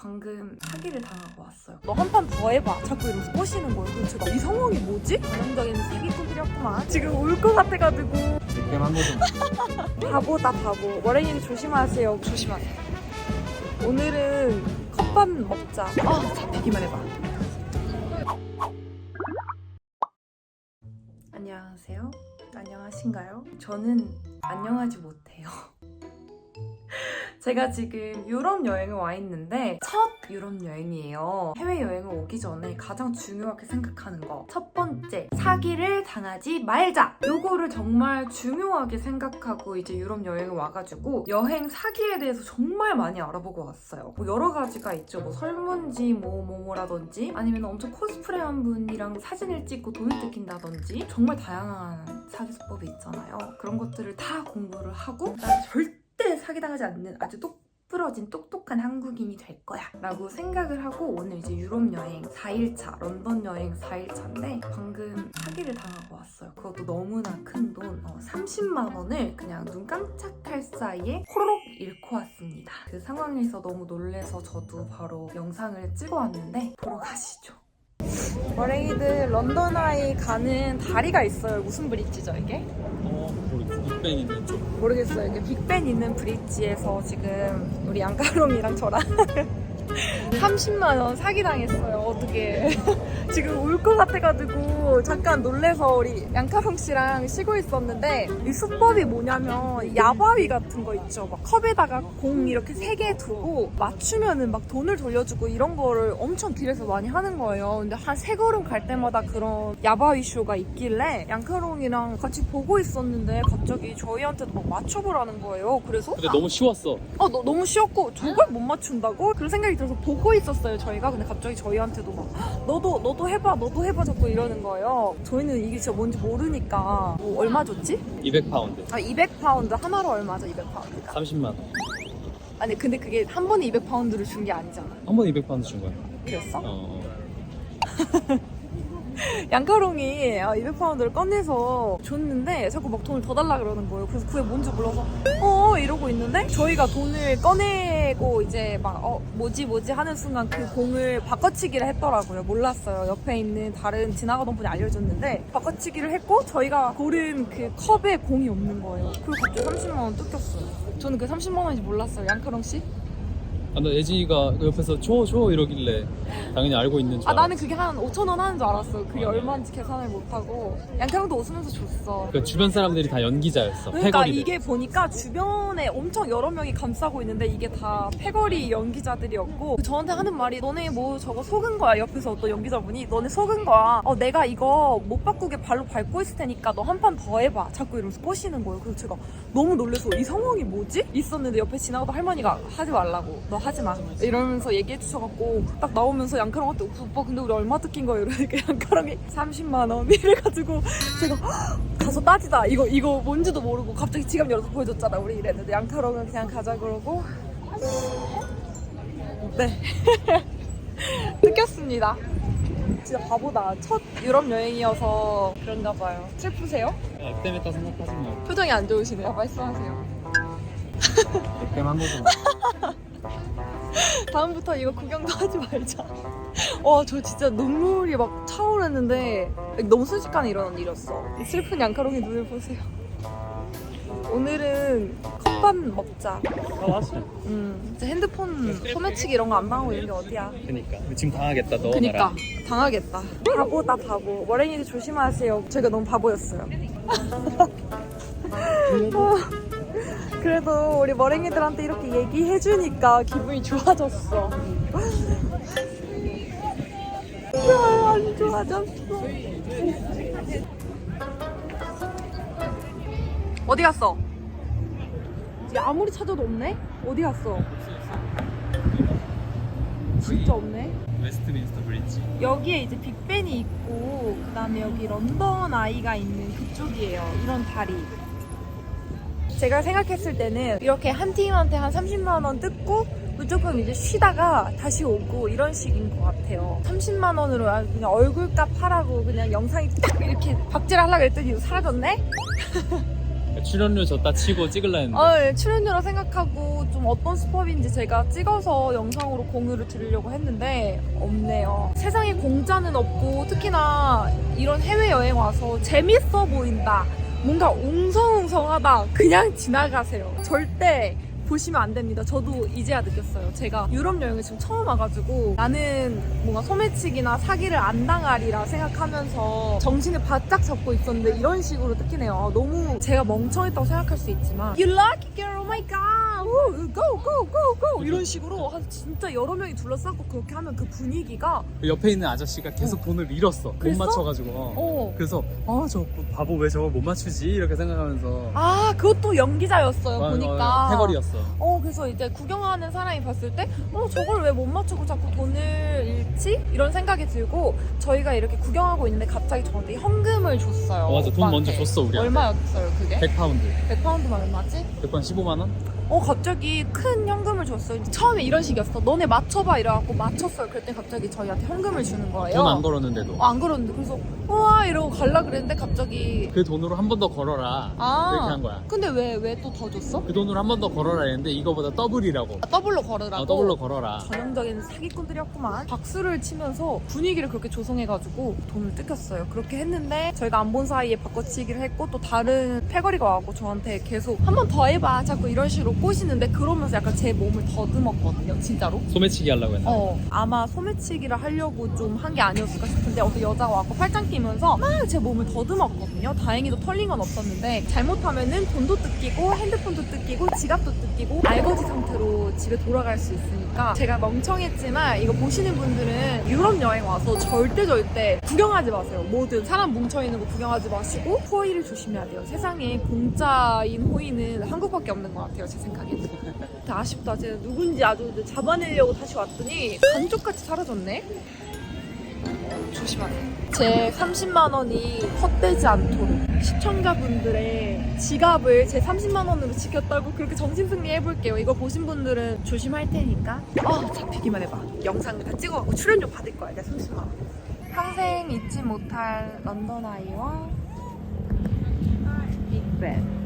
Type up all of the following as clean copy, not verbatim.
방금 사기를 당하고 왔어요. 너 한 판 더 해봐. 자꾸 이러면서 꼬시는 거예요. 그래서 제가 이 상황이 뭐지? 전형적인 사기꾼들이었구만. 지금 울 것 같아가지고. 몇개만 보자. 바보다 바보. 머랭이들 조심하세요. 조심하세요. 오늘은 컵밥 먹자. 잡히기만 해봐. 안녕하세요. 안녕하신가요? 저는 안녕하지 못해요. 제가 지금 유럽 여행을 와 있는데 첫 유럽 여행이에요. 해외여행을 오기 전에 가장 중요하게 생각하는 거 첫 번째, 사기를 당하지 말자! 요거를 정말 중요하게 생각하고 이제 유럽 여행을 와가지고 여행 사기에 대해서 정말 많이 알아보고 왔어요. 뭐 여러 가지가 있죠. 뭐 설문지 뭐라든지 아니면 엄청 코스프레한 분이랑 사진을 찍고 돈을 뜯긴다든지 정말 다양한 사기 수법이 있잖아요. 그런 것들을 다 공부를 하고 난 절대 사기당하지 않는 아주 똑부러진 똑똑한 한국인이 될 거야 라고 생각을 하고 오늘 이제 유럽 여행 4일차, 런던 여행 4일차인데 방금 사기를 당하고 왔어요. 그것도 너무나 큰 돈 30만 원을 그냥 눈 깜짝할 사이에 호로록 잃고 왔습니다. 그 상황에서 너무 놀래서 저도 바로 영상을 찍어 왔는데 보러 가시죠. 머랭이들 런던 아이 가는 다리가 있어요. 무슨 브릿지죠 이게? 모르겠어. 빅벤 있는 쪽. 모르겠어요. 이게 빅벤 있는 브릿지에서 지금 우리 양가롬이랑 저랑 30만 원 사기당했어요. 어떻게 지금 울 것 같아가지고 잠깐 놀래서 우리 양가롬 씨랑 쉬고 있었는데 이 수법이 뭐냐면 야바위 같은 거 있죠. 막 컵에다가 공 이렇게 3개 두고 맞추면은 막 돈을 돌려주고 이런 거를 엄청 길에서 많이 하는 거예요. 근데 한 3걸음 갈 때마다 그런 야바위 쇼가 있길래 양가롬이랑 같이 보고 있었는데 갑자기 저희한테도 막 맞춰보라는 거예요. 그래서 근데 너무 쉬웠어. 너무 쉬웠고 저걸 못 맞춘다고? 그런 생각이 들어서 보고 있었어요 저희가. 근데 갑자기 저희한테도 막 너도 해봐 자꾸 이러는 거예요. 저희는 이게 진짜 뭔지 모르니까. 뭐 얼마 줬지? 200파운드. 200파운드 하나로 얼마죠? 200파운드가 30만 원. 아니 근데 그게 한 번에 200파운드를 준 게 아니잖아. 한 번에 200파운드 준 거야. 그랬어? 양카롱이 200파운드를 꺼내서 줬는데 자꾸 막 돈을 더 달라 그러는 거예요. 그래서 그게 뭔지 몰라서 이러고 있는데 저희가 돈을 꺼내고 이제 막 뭐지 하는 순간 그 공을 바꿔치기를 했더라고요. 몰랐어요. 옆에 있는 다른 지나가던 분이 알려줬는데 바꿔치기를 했고 저희가 고른 그 컵에 공이 없는 거예요. 그리고 갑자기 30만 원 뜯겼어요. 저는 그 30만 원인지 몰랐어요. 양카롱 씨? 나 예진이가 그 옆에서 줘 이러길래 당연히 알고 있는 줄 알았어. 나는 그게 한 5,000원 하는 줄 알았어. 그게 얼마인지 계산을 못하고 양카롱도 웃으면서 줬어. 그 주변 사람들이 다 연기자였어. 그러니까 패거리들. 이게 보니까 주변에 엄청 여러 명이 감싸고 있는데 이게 다 패거리 연기자들이었고 저한테 하는 말이 너네 뭐 저거 속은 거야. 옆에서 어떤 연기자분이 너네 속은 거야. 내가 이거 못 바꾸게 발로 밟고 있을 테니까 너 한 판 더 해봐. 자꾸 이러면서 꼬시는 거예요. 그래서 제가 너무 놀라서 이 상황이 뭐지? 있었는데 옆에 지나가던 할머니가 하지 말라고. 너 하지 마. 이러면서 얘기해 주셔갖고 딱 나오면서 양카롱한테 오빠 근데 우리 얼마 뜯긴 거예요? 이러니까 양카롱이 30만 원 이래가지고 제가 가서 따지자. 이거 뭔지도 모르고 갑자기 지갑 열어서 보여줬잖아 우리 이랬는데 양카롱은 그냥 가자 그러고 네 뜯겼습니다. 진짜 바보다. 첫 유럽 여행이어서 그런가 봐요. 슬프세요? 액땜했다 생각하지 뭐. 표정이 안 좋으시네요. 말씀하세요. 몇 개만 보자. 다음부터 이거 구경도 하지 말자. 저 진짜 눈물이 막 차오르는데 너무 순식간에 일어난 일이었어. 이 슬픈 양카롱의 눈을 보세요. 오늘은 컵밥 먹자. 맞아. 진짜 핸드폰 소매치기 이런 거 안 당하고 있는 게 어디야. 그니까. 지금 당하겠다 너. 그니까 나랑. 당하겠다. 바보다 바보. 머랭이들 조심하세요. 제가 너무 바보였어요. 그래도 우리 머랭이들한테 이렇게 얘기해주니까 기분이 좋아졌어. 안 좋아졌어. 어디 갔어? 이제 아무리 찾아도 없네? 어디 갔어? 진짜 없네? 웨스트민스터 브릿지. 여기에 이제 빅벤이 있고 그 다음에 여기 런던 아이가 있는 그쪽이에요. 이런 다리. 제가 생각했을 때는 이렇게 한 팀한테 한 30만 원 뜯고 무조건 이제 쉬다가 다시 오고 이런 식인 것 같아요. 30만 원으로 그냥 얼굴값 하라고 그냥 영상이 딱 이렇게 박제를 하려고 했더니 사라졌네? 출연료 줬다 치고 찍을라 했는데. 예, 출연료라 생각하고 좀 어떤 수법인지 제가 찍어서 영상으로 공유를 드리려고 했는데 없네요. 세상에 공짜는 없고 특히나 이런 해외여행 와서 재밌어 보인다, 뭔가 웅성웅성하다, 그냥 지나가세요. 절대 보시면 안 됩니다. 저도 이제야 느꼈어요. 제가 유럽 여행을 지금 처음 와가지고 나는 뭔가 소매치기나 사기를 안 당하리라 생각하면서 정신을 바짝 잡고 있었는데 이런 식으로 뜯기네요. 너무 제가 멍청했다고 생각할 수 있지만 You lucky girl, oh my god, Woo, go go go go 이런 식으로 한 진짜 여러 명이 둘러싸고 그렇게 하면 그 분위기가 그 옆에 있는 아저씨가 계속 돈을 잃었어. 그랬어? 못 맞춰가지고. 그래서 저 바보 왜 저걸 못 맞추지? 이렇게 생각하면서. 그것도 연기자였어요. 보니까 패거리였어. 그래서 이제 구경하는 사람이 봤을 때 저걸 왜 못 맞추고 자꾸 돈을 잃지? 이런 생각이 들고 저희가 이렇게 구경하고 있는데 갑자기 저한테 현금을 줬어요. 맞아, 돈 먼저 오빠한테. 줬어 우리한테. 얼마였어요 그게? 100파운드. 100파운드면 얼마지? 100번 15만 원? 갑자기 큰 현금을 줬어요. 처음에 이런 식이었어. 너네 맞춰봐 이래갖고 맞췄어요. 그랬더니 갑자기 저희한테 현금을 주는 거예요. 돈 안 걸었는데도. 안 걸었는데 그래서 우와 이러고 갈라 그랬는데 갑자기 그 돈으로 한 번 더 걸어라. 이렇게 한 거야. 근데 왜 또 더 줬어? 그 돈으로 한 번 더 걸어라 했는데 이거보다 더블이라고. 더블로 걸으라고? 더블로 걸어라. 전형적인 사기꾼들이었구만. 박수를 치면서 분위기를 그렇게 조성해가지고 돈을 뜯겼어요. 그렇게 했는데 저희가 안 본 사이에 바꿔치기를 했고 또 다른 패거리가 와고 저한테 계속 한 번 더 해봐 자꾸 이런 식으로 꼬시는데 그러면서 약간 제 몸을 더듬었거든요. 진짜로. 소매치기 하려고 했나? 아마 소매치기를 하려고 좀 한 게 아니었을까 싶은데 어떤 여자가 와서 팔짱 끼면서 막 제 몸을 더듬었거든요. 다행히도 털린 건 없었는데 잘못하면은 돈도 뜯기고 핸드폰도 뜯기고 지갑도 뜯기고 알거지 상태로 집에 돌아갈 수 있으니까 제가 멍청했지만 이거 보시는 분들은 유럽 여행 와서 절대 구경하지 마세요. 뭐든 사람 뭉쳐있는 거 구경하지 마시고 호의를 조심해야 돼요. 세상에 공짜인 호의는 한국밖에 없는 것 같아요. 제 생각에는. 아쉽다. 제가 누군지 아주 잡아내려고 다시 왔더니 반쪽같이 사라졌네. 조심하세요. 제 30만 원이 헛되지 않도록 시청자분들의 지갑을 제 30만 원으로 지켰다고 그렇게 정신승리 해볼게요. 이거 보신 분들은 조심할 테니까 잡히기만 해봐. 영상 다 찍어갖고 출연료 받을 거야. 내가 30만 원. 평생 잊지 못할 런던 아이와 빅벤.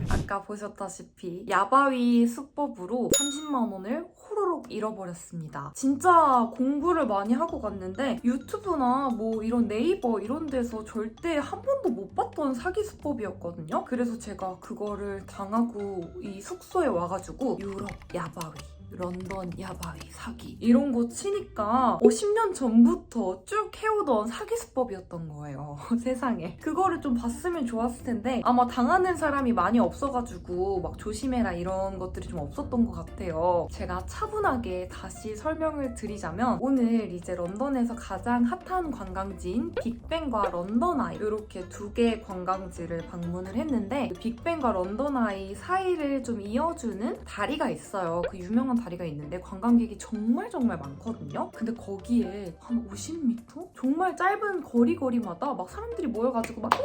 아까 보셨다시피 야바위 수법으로 30만 원을 호로록 잃어버렸습니다. 진짜 공부를 많이 하고 갔는데 유튜브나 뭐 이런 네이버 이런 데서 절대 한 번도 못 봤던 사기 수법이었거든요. 그래서 제가 그거를 당하고 이 숙소에 와가지고 유럽 야바위 런던 야바위 사기 이런 거 치니까 10년 전부터 쭉 해오던 사기 수법이었던 거예요. 세상에. 그거를 좀 봤으면 좋았을 텐데 아마 당하는 사람이 많이 없어가지고 막 조심해라 이런 것들이 좀 없었던 것 같아요. 제가 차분하게 다시 설명을 드리자면 오늘 이제 런던에서 가장 핫한 관광지인 빅벤과 런던 아이 이렇게 두 개의 관광지를 방문을 했는데 빅벤과 런던 아이 사이를 좀 이어주는 다리가 있어요. 그 유명한 다리가 있는데 관광객이 정말 많거든요. 근데 거기에 한 50m? 정말 짧은 거리마다 막 사람들이 모여가지고 막 와!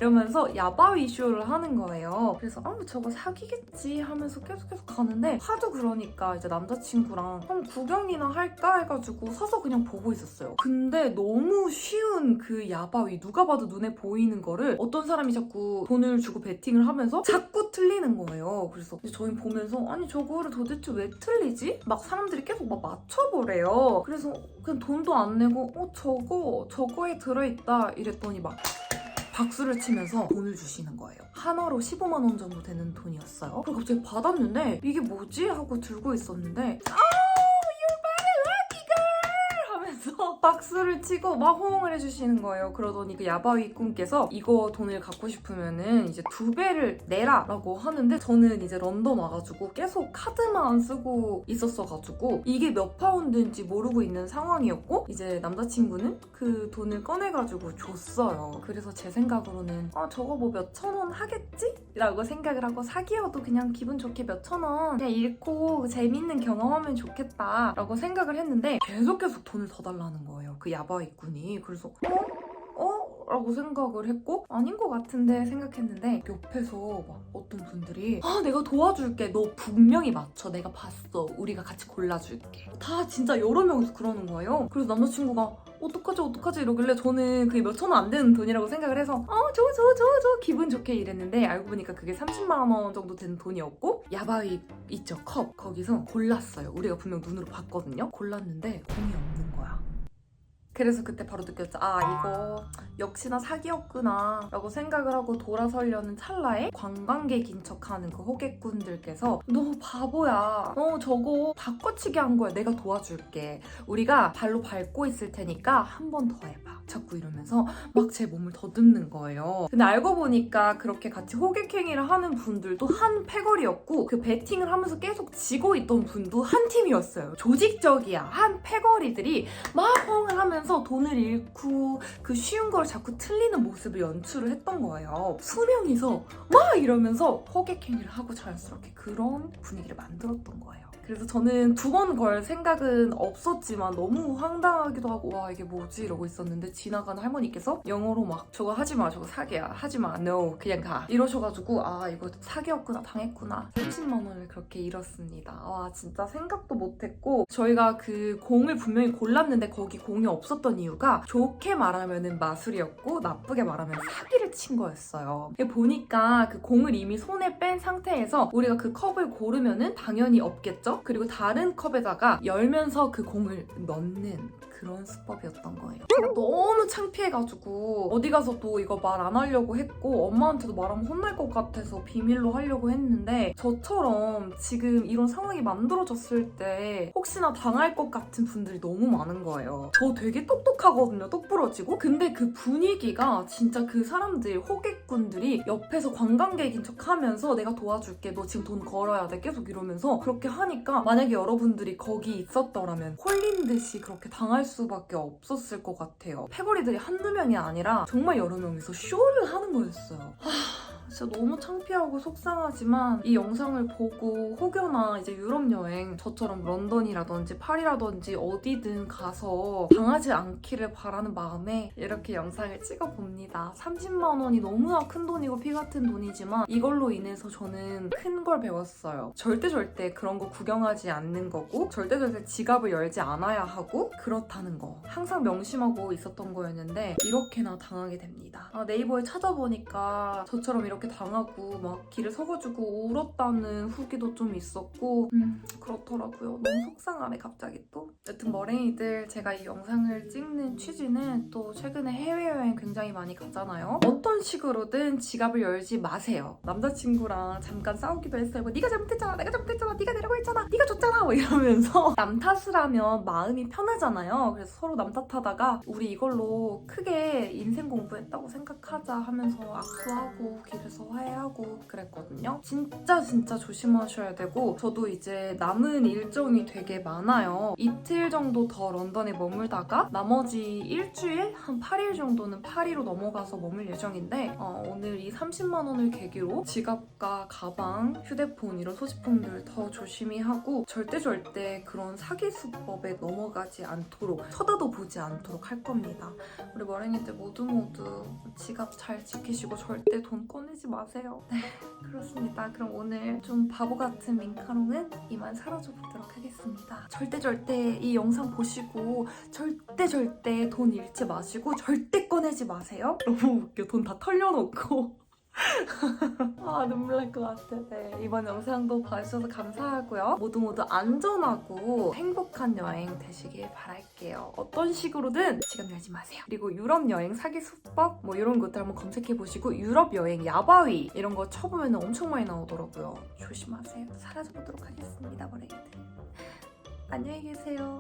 이러면서 야바위 쇼를 하는 거예요. 그래서 저거 사기겠지 하면서 계속 가는데 하도 그러니까 이제 남자친구랑 한번 구경이나 할까 해가지고 서서 그냥 보고 있었어요. 근데 너무 쉬운 그 야바위 누가 봐도 눈에 보이는 거를 어떤 사람이 자꾸 돈을 주고 베팅을 하면서 자꾸 틀리는 거예요. 그래서 저희 보면서 아니 저거를 도대체 왜 틀리지? 막 사람들이 계속 막 맞춰보래요. 그래서 그냥 돈도 안 내고 저거에 들어있다 이랬더니 막 박수를 치면서 돈을 주시는 거예요. 하나로 15만 원 정도 되는 돈이었어요. 그리고 갑자기 받았는데 이게 뭐지? 하고 들고 있었는데 하면서 박수를 치고 막 호응을 해주시는 거예요. 그러더니 그 야바위 꾼께서 이거 돈을 갖고 싶으면은 이제 2배를 내라 라고 하는데 저는 이제 런던 와가지고 계속 카드만 쓰고 있었어가지고 이게 몇 파운드인지 모르고 있는 상황이었고 이제 남자친구는 그 돈을 꺼내가지고 줬어요. 그래서 제 생각으로는 저거 뭐 몇천 원 하겠지? 라고 생각을 하고 사기여도 그냥 기분 좋게 몇천 원 그냥 잃고 재밌는 경험하면 좋겠다 라고 생각을 했는데 계속 돈을 더 달라는 거예요. 그 야바위꾼이. 그래서 라고 생각을 했고 아닌 것 같은데 생각했는데 옆에서 막 어떤 분들이 내가 도와줄게. 너 분명히 맞춰. 내가 봤어. 우리가 같이 골라줄게. 다 진짜 여러 명이서 그러는 거예요. 그래서 남자친구가 어떡하지 이러길래 저는 그게 몇천 원 안 되는 돈이라고 생각을 해서 좋아 기분 좋게 이랬는데 알고 보니까 그게 30만 원 정도 되는 돈이었고 야바위 있죠 컵 거기서 골랐어요. 우리가 분명 눈으로 봤거든요. 골랐는데 공이 없는 거야. 그래서 그때 바로 느꼈죠. 이거 역시나 사기였구나 라고 생각을 하고 돌아서려는 찰나에 관광객인 척하는 그 호객꾼들께서 너 바보야. 너 저거 바꿔치기 한 거야. 내가 도와줄게. 우리가 발로 밟고 있을 테니까 한 번 더 해봐. 자꾸 이러면서 막 제 몸을 더듬는 거예요. 근데 알고 보니까 그렇게 같이 호객행위를 하는 분들도 한 패거리였고 그 배팅을 하면서 계속 지고 있던 분도 한 팀이었어요. 조직적이야. 한 패거리들이 막 호응을 하면서 돈을 잃고 그 쉬운 걸 자꾸 틀리는 모습을 연출을 했던 거예요. 수명이서 막 이러면서 호객행위를 하고 자연스럽게 그런 분위기를 만들었던 거예요. 그래서 저는 두 번 걸 생각은 없었지만 너무 황당하기도 하고 와 이게 뭐지 이러고 있었는데 지나가는 할머니께서 영어로 막 저거 하지마 저거 사기야 하지마 no 그냥 가 이러셔가지고 이거 사기였구나 당했구나 30만 원을 그렇게 잃었습니다. 와 진짜 생각도 못했고 저희가 그 공을 분명히 골랐는데 거기 공이 없었던 이유가 좋게 말하면은 마술이었고 나쁘게 말하면 사기를 친 거였어요. 보니까 그 공을 이미 손에 뺀 상태에서 우리가 그 컵을 고르면은 당연히 없겠죠? 그리고 다른 컵에다가 열면서 그 공을 넣는 그런 수법이었던 거예요. 제가 너무 창피해가지고 어디 가서 또 이거 말 안 하려고 했고 엄마한테도 말하면 혼날 것 같아서 비밀로 하려고 했는데 저처럼 지금 이런 상황이 만들어졌을 때 혹시나 당할 것 같은 분들이 너무 많은 거예요. 저 되게 똑똑하거든요. 똑부러지고. 근데 그 분위기가 진짜 그 사람들 호객꾼들이 옆에서 관광객인 척하면서 내가 도와줄게. 너 지금 돈 걸어야 돼. 계속 이러면서 그렇게 하니까 만약에 여러분들이 거기 있었더라면 홀린 듯이 그렇게 당할 수밖에 없었을 것 같아요. 패거리들이 한두 명이 아니라 정말 여러 명이서 쇼를 하는 거였어요. 진짜 너무 창피하고 속상하지만 이 영상을 보고 혹여나 이제 유럽 여행 저처럼 런던이라든지 파리라든지 어디든 가서 당하지 않기를 바라는 마음에 이렇게 영상을 찍어봅니다. 30만 원이 너무나 큰 돈이고 피 같은 돈이지만 이걸로 인해서 저는 큰 걸 배웠어요. 절대 그런 거 구경하지 않는 거고 절대 지갑을 열지 않아야 하고 그렇다는 거 항상 명심하고 있었던 거였는데 이렇게나 당하게 됩니다. 네이버에 찾아보니까 저처럼 이렇게 당하고 막 길에 서가지고 울었다는 후기도 좀 있었고 그렇더라고요. 너무 속상하네 갑자기 또. 여튼 머랭이들 제가 이 영상을 찍는 취지는 또 최근에 해외여행 굉장히 많이 가잖아요. 어떤 식으로든 지갑을 열지 마세요. 남자친구랑 잠깐 싸우기도 했어요. 뭐, 네가 잘못했잖아 내가 잘못했잖아 네가 내라고 했잖아 네가 줬잖아 뭐 이러면서 남 탓을 하면 마음이 편하잖아요. 그래서 서로 남 탓하다가 우리 이걸로 크게 인생 공부했다고 생각하자 하면서 악수하고 길에서 화해하고 그랬거든요. 진짜 조심하셔야 되고 저도 이제 남은 일정이 되게 많아요. 이틀 정도 더 런던에 머물다가 나머지 일주일? 한 8일 정도는 파리로 넘어가서 머물 예정인데 오늘 이 30만 원을 계기로 지갑과 가방, 휴대폰 이런 소지품들 더 조심히 하고 절대 그런 사기 수법에 넘어가지 않도록 쳐다도 보지 않도록 할 겁니다. 우리 머랭이들 모두 지갑 잘 지키시고 절대 돈 꺼내지 마세요. 네, 그렇습니다. 그럼 오늘 좀 바보 같은 민카롱은 이만 사라져 보도록 하겠습니다. 절대 이 영상 보시고 절대 돈 잃지 마시고 절대 꺼내지 마세요. 너무 웃겨. 돈 다 털려놓고 눈물 날 것 같아. 네, 이번 영상도 봐주셔서 감사하고요. 모두 안전하고 행복한 여행 되시길 바랄게요. 어떤 식으로든 지갑 열지 마세요. 그리고 유럽 여행 사기 수법 뭐 이런 것들 한번 검색해보시고 유럽 여행 야바위 이런 거 쳐보면 엄청 많이 나오더라고요. 조심하세요. 사라져보도록 하겠습니다. 머랭이들. 안녕히 계세요.